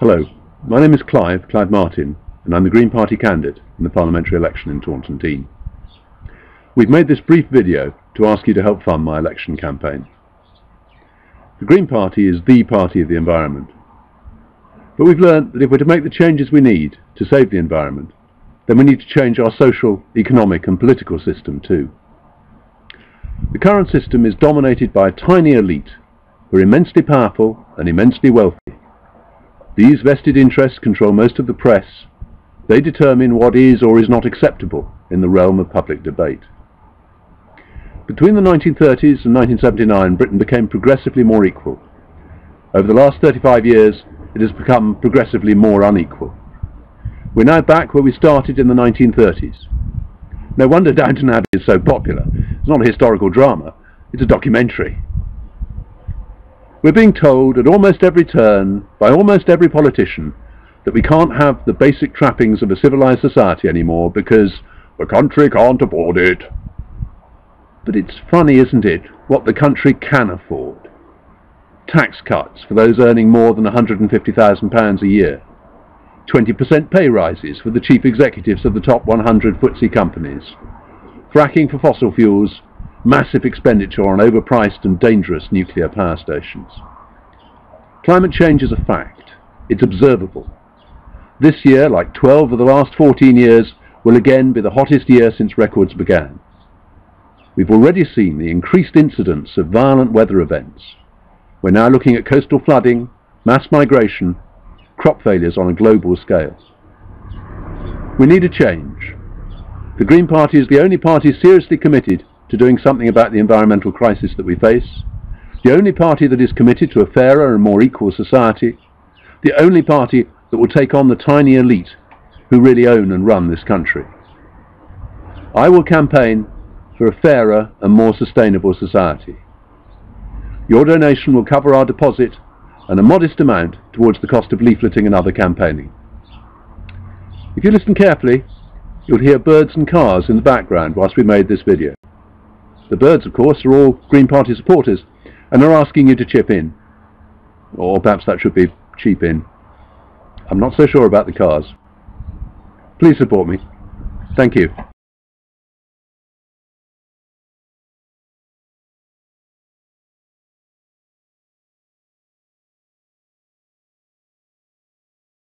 Hello, my name is Clive Martin, and I'm the Green Party candidate in the parliamentary election in Taunton Deane. We've made this brief video to ask you to help fund my election campaign. The Green Party is the party of the environment, but we've learned that if we're to make the changes we need to save the environment, then we need to change our social, economic and political system too. The current system is dominated by a tiny elite who are immensely powerful and immensely wealthy. These vested interests control most of the press. They determine what is or is not acceptable in the realm of public debate. Between the 1930s and 1979, Britain became progressively more equal. Over the last 35 years, it has become progressively more unequal. We're now back where we started in the 1930s. No wonder Downton Abbey is so popular. It's not a historical drama, it's a documentary. We're being told at almost every turn, by almost every politician, that we can't have the basic trappings of a civilized society anymore because the country can't afford it. But it's funny, isn't it, what the country can afford? Tax cuts for those earning more than £150,000 a year. 20% pay rises for the chief executives of the top 100 FTSE companies. Fracking for fossil fuels. Massive expenditure on overpriced and dangerous nuclear power stations. Climate change is a fact. It's observable. This year, like 12 of the last 14 years, will again be the hottest year since records began. We've already seen the increased incidence of violent weather events. We're now looking at coastal flooding, mass migration, crop failures on a global scale. We need a change. The Green Party is the only party seriously committed to doing something about the environmental crisis that we face, the only party that is committed to a fairer and more equal society, the only party that will take on the tiny elite who really own and run this country. I will campaign for a fairer and more sustainable society. Your donation will cover our deposit and a modest amount towards the cost of leafleting and other campaigning. If you listen carefully, you'll hear birds and cars in the background whilst we made this video. The birds, of course, are all Green Party supporters and are asking you to chip in. Or perhaps that should be cheap in. I'm not so sure about the cars. Please support me. Thank you.